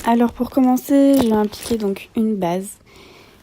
Alors pour commencer, je vais appliquer donc une base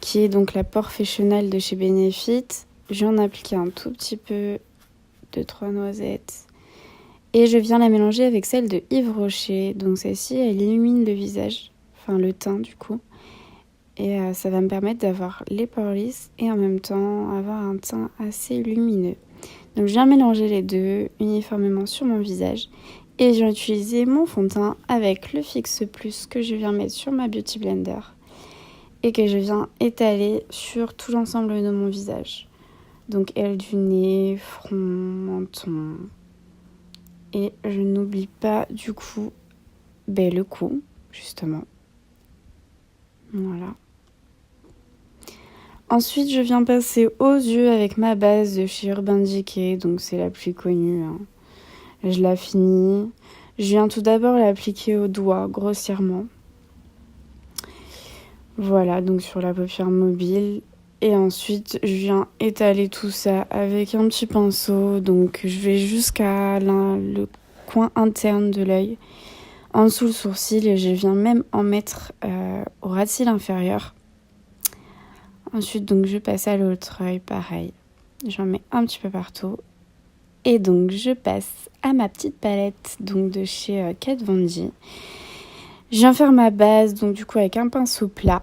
qui est donc la Porefessional de chez Benefit. Je viens d'appliquer un tout petit peu de 3 noisettes et je viens la mélanger avec celle de Yves Rocher. Donc celle-ci, elle illumine le visage, enfin le teint du coup. Et ça va me permettre d'avoir les pores lisses et en même temps avoir un teint assez lumineux. Donc je viens mélanger les deux uniformément sur mon visage. Et je viens utiliser mon fond de teint avec le Fix Plus que je viens mettre sur ma Beauty Blender. Et que je viens étaler sur tout l'ensemble de mon visage. Donc aile du nez, front, menton. Et je n'oublie pas du coup le cou, justement. Voilà. Ensuite, je viens passer aux yeux avec ma base de chez Urban Decay. Donc c'est la plus connue. Je la finis. Je viens tout d'abord l'appliquer au doigt, grossièrement. Voilà, donc sur la paupière mobile. Et ensuite, je viens étaler tout ça avec un petit pinceau. Donc je vais jusqu'à le coin interne de l'œil, en dessous le sourcil. Et je viens même en mettre au ras de cils inférieur. Ensuite, donc je passe à l'autre œil, pareil. J'en mets un petit peu partout. Et donc, je passe à ma petite palette donc de chez Kat Von D. Je viens faire ma base, donc du coup avec un pinceau plat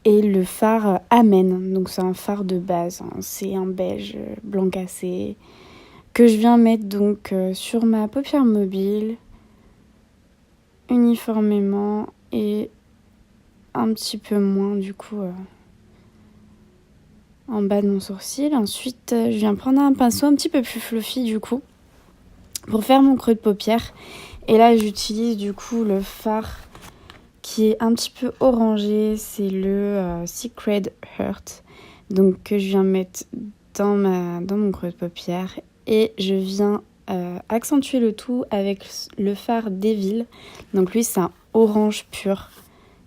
et le fard Amen. Donc c'est un fard de base, hein. C'est un beige blanc cassé que je viens mettre donc sur ma paupière mobile uniformément et un petit peu moins du coup en bas de mon sourcil. Ensuite, je viens prendre un pinceau un petit peu plus fluffy du coup pour faire mon creux de paupière. Et là, j'utilise du coup le fard qui est un petit peu orangé. C'est le Secret Heart. Donc, que je viens mettre dans mon creux de paupière. Et je viens accentuer le tout avec le fard Devil. Donc, lui, c'est un orange pur.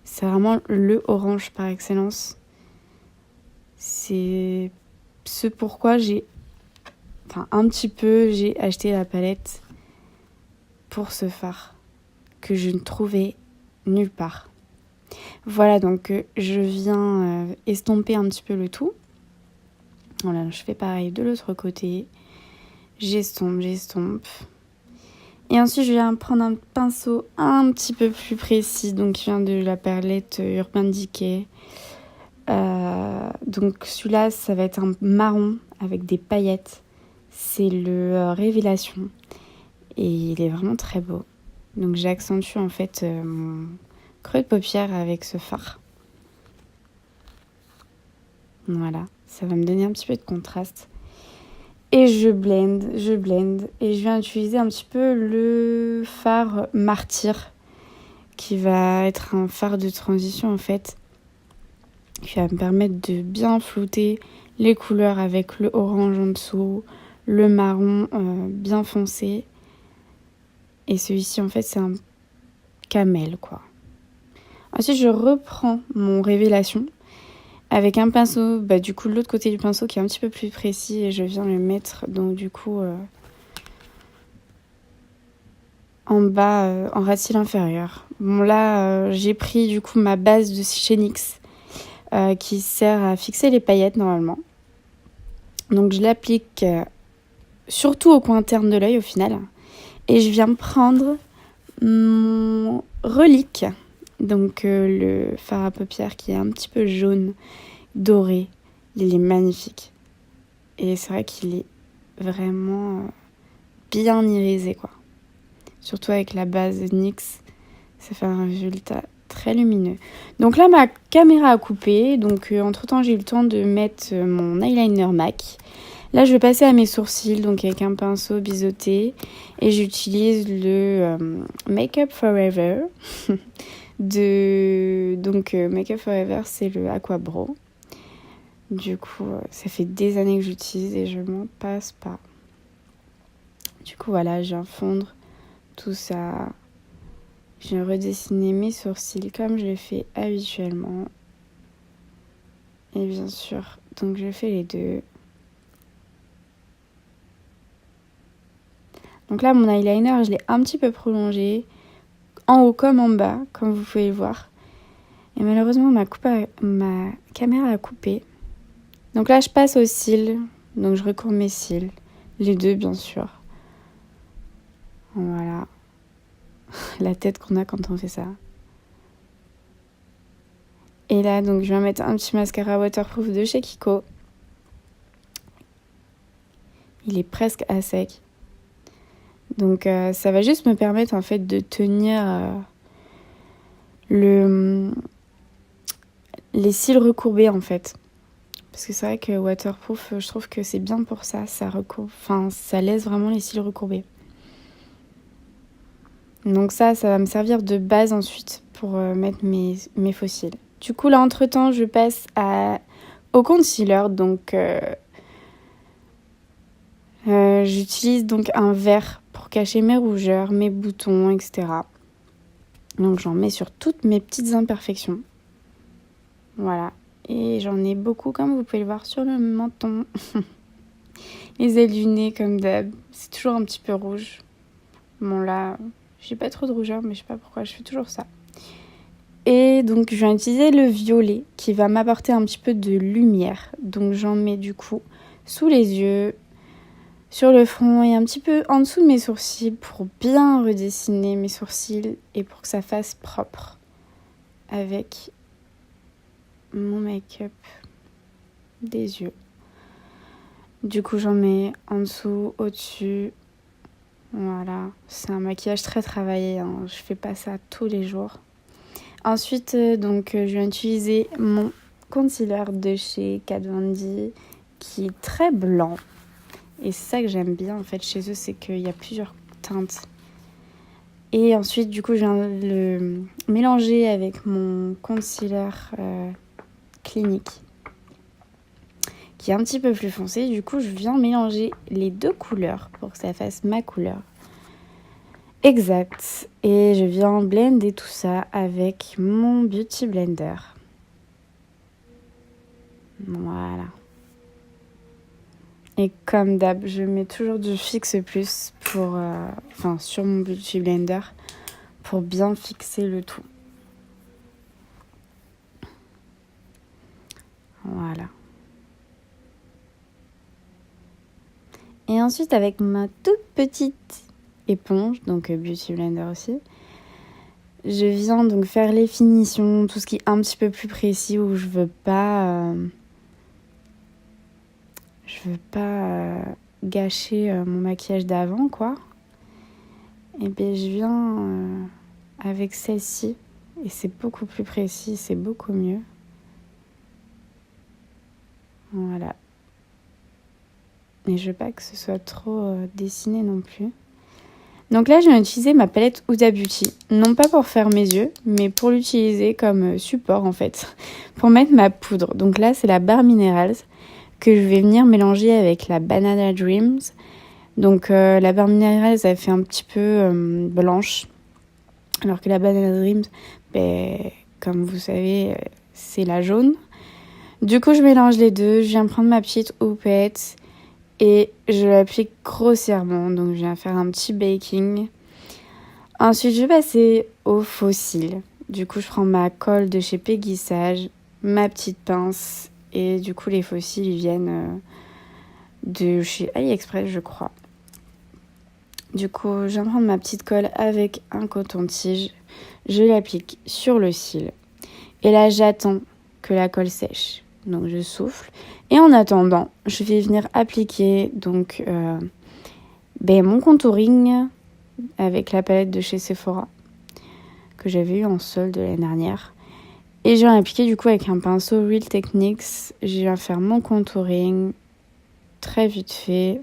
C'est vraiment le orange par excellence. C'est ce pourquoi j'ai acheté la palette pour ce fard que je ne trouvais nulle part. Voilà, donc je viens estomper un petit peu le tout. Voilà, je fais pareil de l'autre côté. J'estompe. Et ensuite, je viens prendre un pinceau un petit peu plus précis, donc qui vient de la palette Urban Decay. Donc celui-là, ça va être un marron avec des paillettes. C'est le Révélation. Et il est vraiment très beau. Donc j'accentue en fait mon creux de paupière avec ce fard. Voilà, ça va me donner un petit peu de contraste. Et je blende. Et je viens utiliser un petit peu le fard Martyr, qui va être un fard de transition en fait, qui va me permettre de bien flouter les couleurs avec le orange en dessous, le marron bien foncé. Et celui-ci en fait c'est un camel quoi. Ensuite je reprends mon Révélation avec un pinceau, du coup de l'autre côté du pinceau qui est un petit peu plus précis, et je viens le mettre donc du coup en bas, en ras de cils inférieur. Bon là j'ai pris du coup ma base de chez NYX qui sert à fixer les paillettes normalement. Donc je l'applique surtout au coin interne de l'œil au final. Et je viens prendre mon relique, donc le fard à paupières qui est un petit peu jaune, doré. Il est magnifique. Et c'est vrai qu'il est vraiment bien irisé, quoi. Surtout avec la base NYX, ça fait un résultat très lumineux. Donc là, ma caméra a coupé. Donc entre-temps, j'ai eu le temps de mettre mon eyeliner MAC. Là, je vais passer à mes sourcils, donc avec un pinceau biseauté. Et j'utilise le Make Up Forever. Make Up Forever, c'est le Aqua Brow. Du coup, ça fait des années que j'utilise et je m'en passe pas. Du coup, voilà, je viens fondre tout ça. Je viens redessiner mes sourcils comme je le fais habituellement. Et bien sûr, donc je fais les deux. Donc là, mon eyeliner, je l'ai un petit peu prolongé en haut comme en bas, comme vous pouvez le voir. Et malheureusement, ma caméra a coupé. Donc là, je passe aux cils. Donc je recourbe mes cils. Les deux, bien sûr. Voilà. La tête qu'on a quand on fait ça. Et là, donc, je vais mettre un petit mascara waterproof de chez Kiko. Il est presque à sec. Donc, ça va juste me permettre, en fait, de tenir les cils recourbés, en fait. Parce que c'est vrai que waterproof, je trouve que c'est bien pour ça. Ça laisse vraiment les cils recourbés. Donc ça va me servir de base ensuite pour mettre mes faux cils. Du coup, là, entre-temps, je passe au concealer. Donc, j'utilise donc un verre pour cacher mes rougeurs, mes boutons, etc. Donc, j'en mets sur toutes mes petites imperfections. Voilà. Et j'en ai beaucoup, comme vous pouvez le voir, sur le menton. Les ailes du nez, comme d'hab. C'est toujours un petit peu rouge. Bon, là, j'ai pas trop de rougeur, mais je sais pas pourquoi je fais toujours ça. Et donc, je vais utiliser le violet qui va m'apporter un petit peu de lumière. Donc, j'en mets du coup sous les yeux, sur le front et un petit peu en dessous de mes sourcils pour bien redessiner mes sourcils et pour que ça fasse propre avec mon make-up des yeux. Du coup, j'en mets en dessous, au-dessus. Voilà, c'est un maquillage très travaillé, hein. Je fais pas ça tous les jours. Ensuite, je vais utiliser mon concealer de chez Kat Von D qui est très blanc. Et c'est ça que j'aime bien en fait chez eux, c'est qu'il y a plusieurs teintes. Et ensuite, du coup, je viens le mélanger avec mon concealer clinique qui est un petit peu plus foncé. Du coup, je viens mélanger les deux couleurs pour que ça fasse ma couleur. Exact. Et je viens blender tout ça avec mon Beauty Blender. Voilà. Et comme d'hab, je mets toujours du Fix Plus sur mon Beauty Blender pour bien fixer le tout. Voilà. Et ensuite, avec ma toute petite éponge, donc Beauty Blender aussi, je viens donc faire les finitions, tout ce qui est un petit peu plus précis où je veux pas gâcher mon maquillage d'avant, quoi. Et bien je viens avec celle-ci et c'est beaucoup plus précis, c'est beaucoup mieux. Voilà. Et je veux pas que ce soit trop dessiné non plus. Donc là, je viens d'utiliser ma palette Huda Beauty. Non pas pour faire mes yeux, mais pour l'utiliser comme support en fait. Pour mettre ma poudre. Donc là, c'est la Bare Minerals que je vais venir mélanger avec la Banana Dreams. Donc la Bare Minerals, elle fait un petit peu blanche. Alors que la Banana Dreams, comme vous savez, c'est la jaune. Du coup, je mélange les deux. Je viens prendre ma petite houppette. Et je l'applique grossièrement, donc je viens faire un petit baking. Ensuite, je vais passer au faux cils. Du coup, je prends ma colle de chez Peggy Sage, ma petite pince, et du coup, les faux cils, ils viennent de chez AliExpress, je crois. Du coup, je viens prendre ma petite colle avec un coton-tige. Je l'applique sur le cil. Et là, j'attends que la colle sèche. Donc, je souffle. Et en attendant, je vais venir appliquer donc mon contouring avec la palette de chez Sephora que j'avais eu en solde l'année dernière. Et je viens appliquer du coup avec un pinceau Real Techniques. Je viens faire mon contouring très vite fait.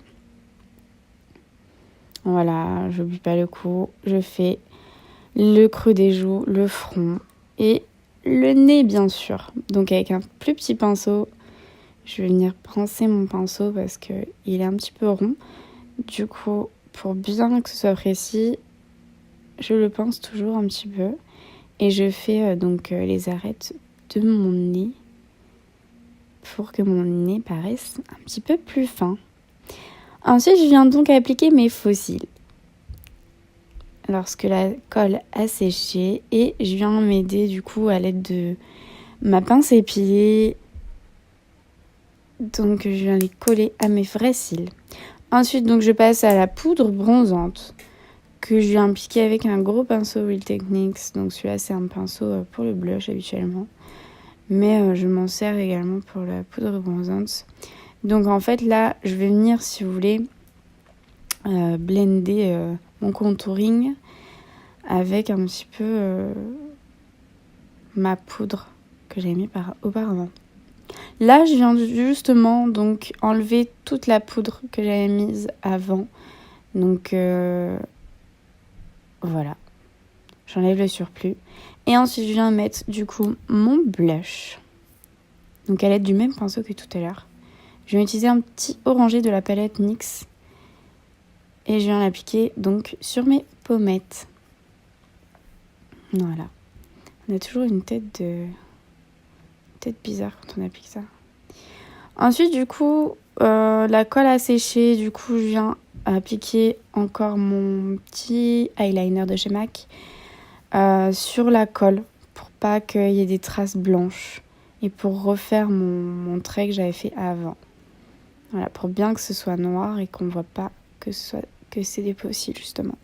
Voilà, je n'oublie pas le coup. Je fais le creux des joues, le front et le nez bien sûr. Donc avec un plus petit pinceau. Je vais venir pincer mon pinceau parce qu'il est un petit peu rond. Du coup, pour bien que ce soit précis, je le pince toujours un petit peu. Et je fais les arêtes de mon nez pour que mon nez paraisse un petit peu plus fin. Ensuite, je viens donc appliquer mes faux cils. lorsque la colle a séché et je viens m'aider du coup à l'aide de ma pince à épiler. Donc je viens les coller à mes vrais cils. Ensuite donc je passe à la poudre bronzante que je viens appliquer avec un gros pinceau Real Techniques. Donc celui-là c'est un pinceau pour le blush habituellement. Mais je m'en sers également pour la poudre bronzante. Donc en fait là je vais venir, si vous voulez, blender mon contouring avec un petit peu ma poudre que j'avais mis auparavant. Là, je viens justement donc enlever toute la poudre que j'avais mise avant. Donc voilà, j'enlève le surplus. Et ensuite, je viens mettre du coup mon blush. Donc à l'aide du même pinceau que tout à l'heure. Je vais utiliser un petit orangé de la palette NYX. Et je viens l'appliquer donc sur mes pommettes. Voilà. On a toujours une tête bizarre quand on applique ça. Ensuite, du coup, la colle a séché. Du coup, je viens appliquer encore mon petit eyeliner de chez MAC sur la colle pour pas qu'il y ait des traces blanches et pour refaire mon trait que j'avais fait avant. Voilà, pour bien que ce soit noir et qu'on ne voit pas que c'est des pots-cils, justement.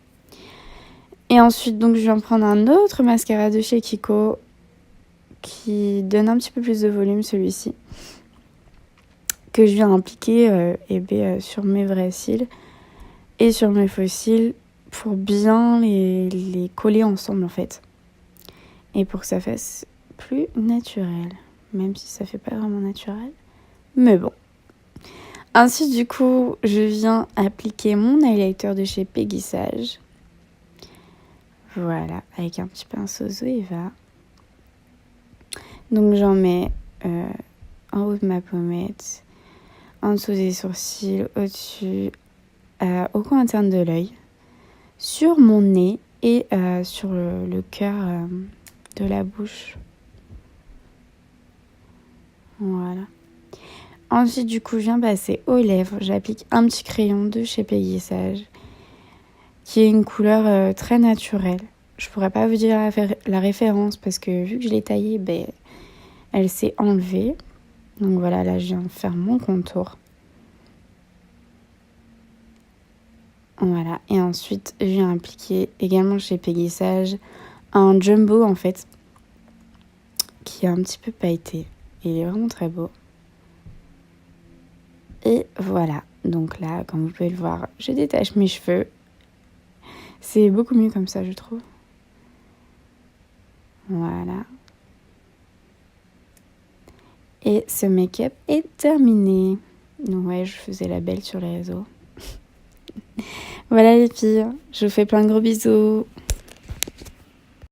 Et ensuite, donc, je viens prendre un autre mascara de chez Kiko qui donne un petit peu plus de volume, celui-ci, que je viens appliquer sur mes vrais cils et sur mes faux cils pour bien les coller ensemble, en fait. Et pour que ça fasse plus naturel, même si ça fait pas vraiment naturel. Mais bon. Ensuite, du coup, je viens appliquer mon highlighter de chez Peggy Sage. Voilà, avec un petit pinceau Zoeva. Donc j'en mets en haut de ma pommette, en dessous des sourcils, au-dessus, au coin interne de l'œil, sur mon nez et sur le cœur de la bouche. Voilà. Ensuite, du coup, je viens passer aux lèvres. J'applique un petit crayon de chez Peggy Sage, qui est une couleur très naturelle. Je pourrais pas vous dire la référence parce que vu que je l'ai taillée, elle s'est enlevée. Donc voilà, là je viens de faire mon contour. Voilà, et ensuite je viens appliquer également chez Peggy Sage un jumbo en fait, qui est un petit peu pailleté. Il est vraiment très beau. Et voilà, donc là, comme vous pouvez le voir, je détache mes cheveux. C'est beaucoup mieux comme ça, je trouve. Voilà. Et ce make-up est terminé. Donc ouais, je faisais la belle sur les réseaux. Voilà les filles, je vous fais plein de gros bisous.